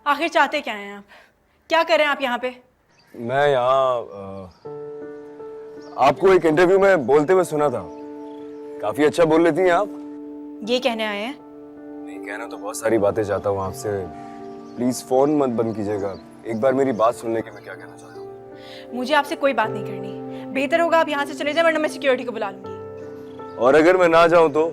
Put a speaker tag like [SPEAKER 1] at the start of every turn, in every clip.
[SPEAKER 1] आखिर चाहते क्या हैं आप? क्या कर रहे हैं आप यहाँ पे?
[SPEAKER 2] मैं यहाँ आपको एक इंटरव्यू में बोलते हुए सुना था। काफी अच्छा बोल लेती हैं आप।
[SPEAKER 1] ये कहने आए हैं?
[SPEAKER 2] नहीं, कहना तो बहुत सारी बातें चाहता हूँ आपसे। प्लीज फोन मत बंद कीजिएगा। एक बार मेरी बात सुन ले कि मैं क्या कहना चाहता हूँ।
[SPEAKER 1] मुझे आपसे कोई बात नहीं करनी। बेहतर होगा आप यहाँ से चले जाए, वरना मैं सिक्योरिटी को बुला लूंगी।
[SPEAKER 2] और अगर मैं ना जाऊँ तो?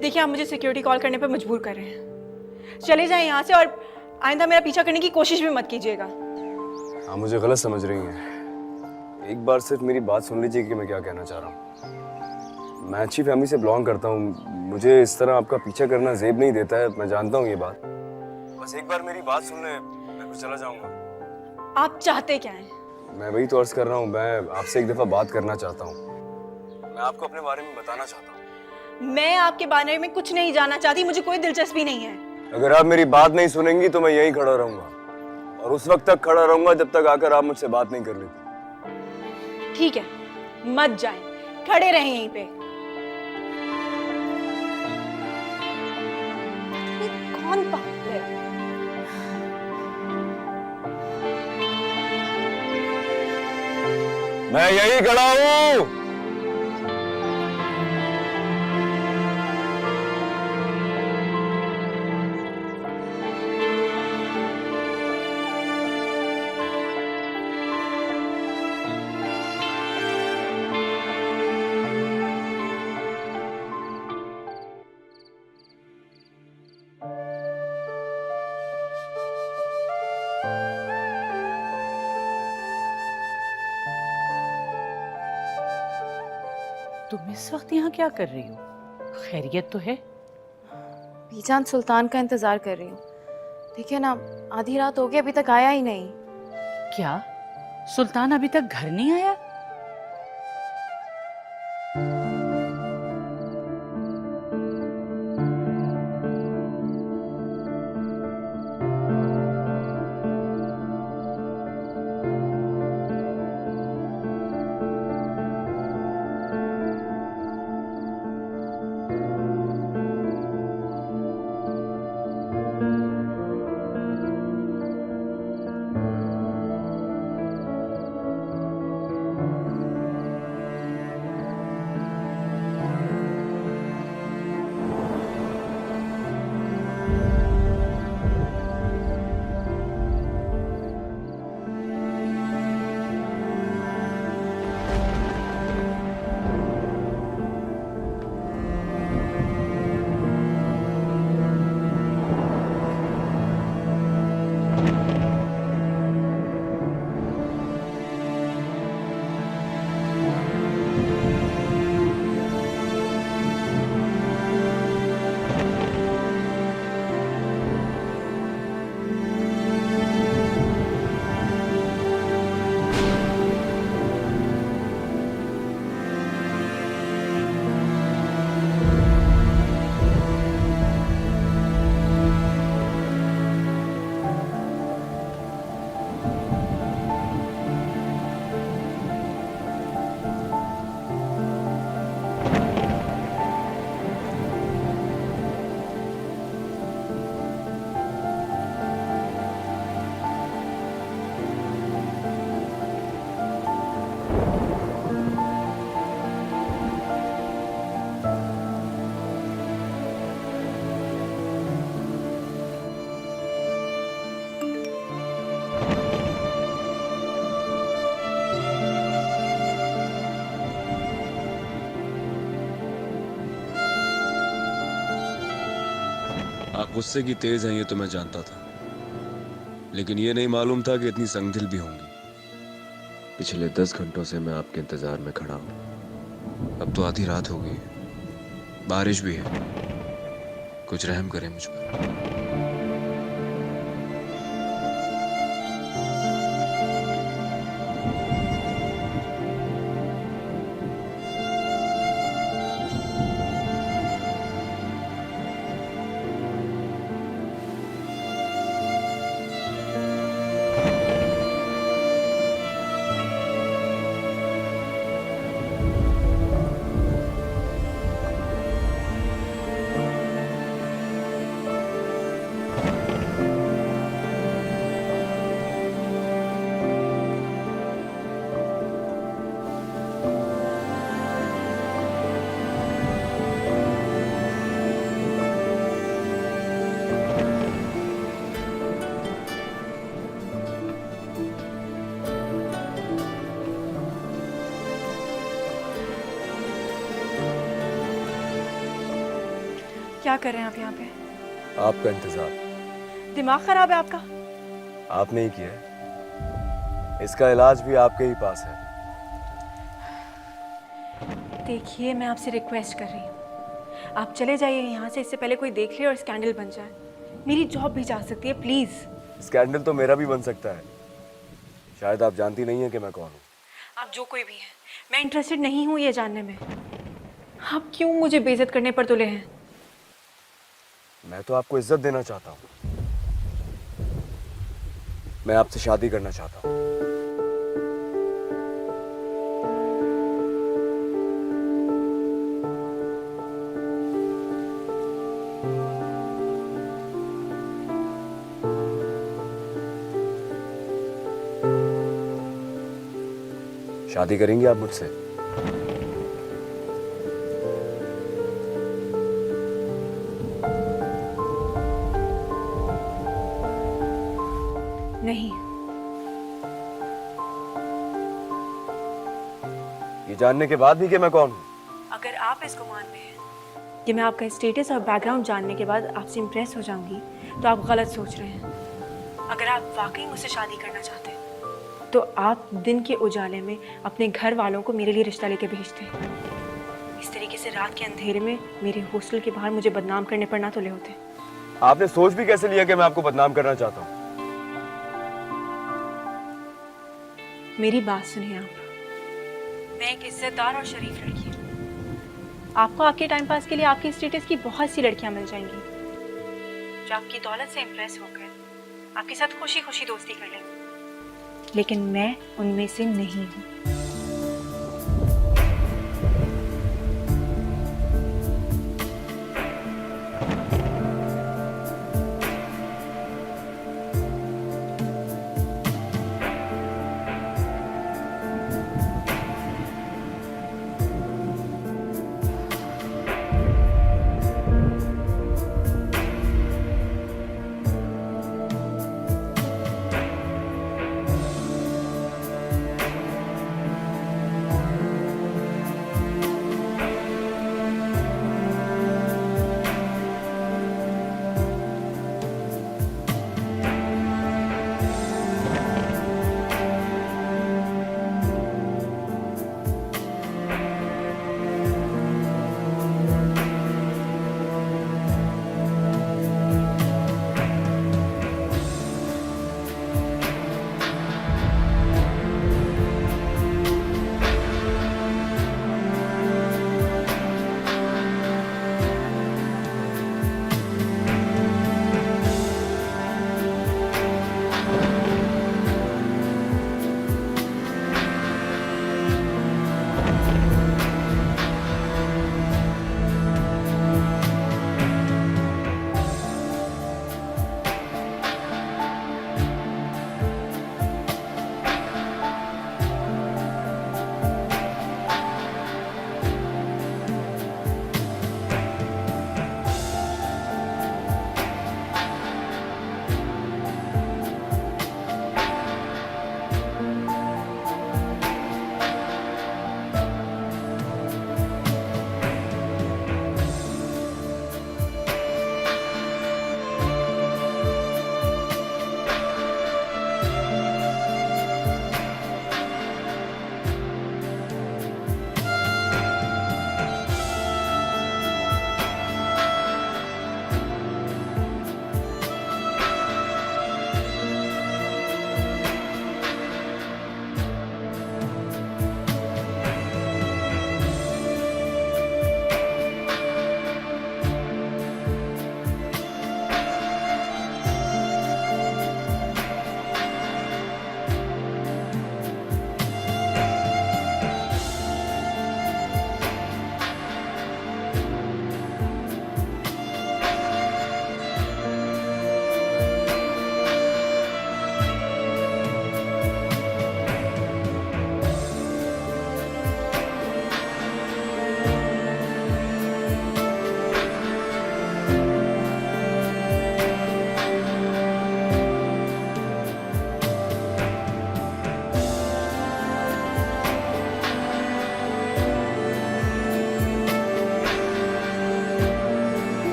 [SPEAKER 1] देखिए, आप मुझे सिक्योरिटी कॉल करने पर मजबूर कर रहे हैं। चले जाएं यहाँ से, और आइंदा मेरा पीछा करने की कोशिश भी मत कीजिएगा।
[SPEAKER 2] आप मुझे गलत समझ रही हैं। एक बार सिर्फ मेरी बात सुन लीजिए कि मैं क्या कहना चाह रहा हूँ। मैं अच्छी फैमिली से बिलोंग करता हूँ। मुझे इस तरह आपका पीछा करना जेब नहीं देता है, मैं जानता हूँ ये बात। बस एक बार मेरी बात सुन ले, मैं फिर चला जाऊंगा।
[SPEAKER 1] आप चाहते क्या हैं?
[SPEAKER 2] मैं वही तो अर्ज कर रहा हूँ। मैं आपसे एक दफा बात करना चाहता हूँ। मैं आपको अपने बारे में बताना चाहता हूँ।
[SPEAKER 1] मैं आपके बारे में कुछ नहीं जानना चाहती, मुझे कोई दिलचस्पी नहीं है।
[SPEAKER 2] अगर आप मेरी बात नहीं सुनेंगी तो मैं यहीं खड़ा रहूंगा, और उस वक्त तक खड़ा रहूंगा जब तक आकर आप मुझसे बात नहीं कर लेती।
[SPEAKER 1] ठीक है, मत जाएं, खड़े रहें यहीं पे। ये कौन पागल है?
[SPEAKER 2] मैं यहीं खड़ा हूँ।
[SPEAKER 3] तुम इस वक्त यहाँ क्या कर रही हो? खैरियत तो है?
[SPEAKER 4] बीजान सुल्तान का इंतजार कर रही हूँ। देखिए ना, आधी रात हो गई, अभी तक आया ही नहीं।
[SPEAKER 3] क्या सुल्तान अभी तक घर नहीं आया?
[SPEAKER 5] आप गुस्से की तेज हैं ये तो मैं जानता था, लेकिन ये नहीं मालूम था कि इतनी संगदिल भी होंगी। पिछले 10 घंटों से मैं आपके इंतजार में खड़ा हूं। अब तो आधी रात हो गई है, बारिश भी है। कुछ रहम करें मुझ पर।
[SPEAKER 1] क्या कर रहे हैं आप यहाँ पे?
[SPEAKER 2] आपका इंतजार।
[SPEAKER 1] दिमाग खराब है आपका?
[SPEAKER 2] आपने ही किया है। इसका इलाज भी आपके ही पास है।
[SPEAKER 1] देखिए, मैं आपसे रिक्वेस्ट कर रही हूँ, आप चले जाइए यहाँ से, इससे पहले कोई देख ले और स्कैंडल बन जाए। मेरी जॉब भी जा सकती है, प्लीज़।
[SPEAKER 2] स्कैंडल तो मेरा भी बन सकता है। शायद आप जानती नहीं है कि मैं कौन हूँ।
[SPEAKER 1] आप जो कोई भी हैं, मैं इंटरेस्टेड नहीं हूँ ये जानने में। आप क्यों मुझे बेइज्जत करने पर तुले हैं?
[SPEAKER 2] मैं तो आपको इज्जत देना चाहता हूँ। मैं आपसे शादी करना चाहता हूँ। शादी करेंगी आप मुझसे?
[SPEAKER 1] नहीं।
[SPEAKER 2] ये जानने के बाद भी कि मैं कौन हूँ?
[SPEAKER 1] अगर आप इस गुमान में हैं कि मैं आपका स्टेटस और बैकग्राउंड जानने के बाद आपसे इम्प्रेस हो जाऊंगी, तो आप गलत सोच रहे हैं। अगर आप वाकई मुझसे शादी करना चाहते हैं तो आप दिन के उजाले में अपने घर वालों को मेरे लिए रिश्ता लेके भेजते। इस तरीके से रात के अंधेरे में मेरे हॉस्टल के बाहर मुझे बदनाम करने पर ना तुले होते।
[SPEAKER 2] आपने सोच भी कैसे लिया कि मैं आपको बदनाम करना चाहता हूँ?
[SPEAKER 1] मेरी बात सुनिए आप। मैं एक इज्जतदार और शरीफ लड़की हूँ। आपको आपके टाइम पास के लिए आपके स्टेटस की बहुत सी लड़कियां मिल जाएंगी जो आपकी दौलत से इम्प्रेस होकर आपके साथ खुशी खुशी दोस्ती कर लेंगी, लेकिन मैं उनमें से नहीं हूँ।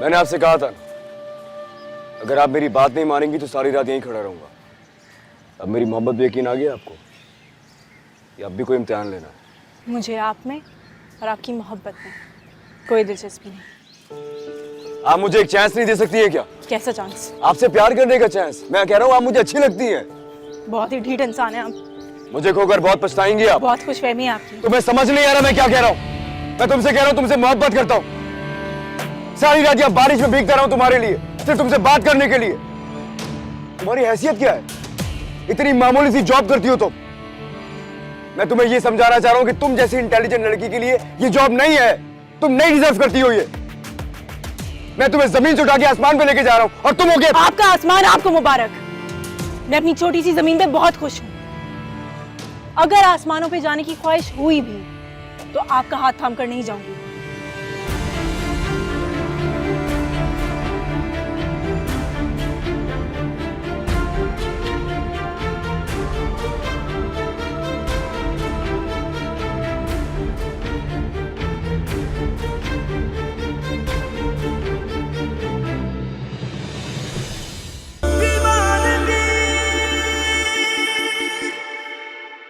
[SPEAKER 2] मैंने आपसे कहा था ना, अगर आप मेरी बात नहीं मानेंगी तो सारी रात यहीं खड़ा रहूंगा। अब मेरी मोहब्बत पे यकीन आ गया आपको, या अब भी कोई इम्तिहान लेना है?
[SPEAKER 1] मुझे आप में और आपकी मोहब्बत में कोई दिलचस्पी नहीं।
[SPEAKER 2] आप मुझे एक चांस नहीं दे सकती है क्या?
[SPEAKER 1] कैसा चांस?
[SPEAKER 2] आपसे प्यार करने का चांस। मैं कह रहा हूँ आप मुझे अच्छी लगती हैं।
[SPEAKER 1] बहुत ही ढीठ इंसान है आप।
[SPEAKER 2] मुझे खोकर बहुत पछताएंगी आप।
[SPEAKER 1] बहुत खुशफहमी है आपकी।
[SPEAKER 2] तुम्हें समझ नहीं आ रहा मैं क्या कह रहा हूँ? मैं तुमसे कह रहा हूँ तुमसे मोहब्बत करता हूँ। सारी रात यहाँ बारिश में भीगता रहा हूँ तुम्हारे लिए, सिर्फ तुमसे बात करने के लिए। तुम्हारी हैसियत क्या है? इतनी मामूली सी जॉब करती हो तुम। मैं तुम्हें ये समझाना चाह रहा हूँ कि तुम जैसी इंटेलिजेंट लड़की के लिए ये जॉब नहीं है। तुम नहीं डिजर्व करती हो ये। मैं तुम्हें जमीन से उठा के आसमान पे लेके जा रहा हूँ और तुम हो गए।
[SPEAKER 1] आपका आसमान आपको मुबारक। मैं अपनी छोटी सी जमीन पे बहुत खुश हूँ। अगर आसमानों पे जाने की ख्वाहिश हुई भी तो आपका हाथ थाम कर नहीं जाऊंगी।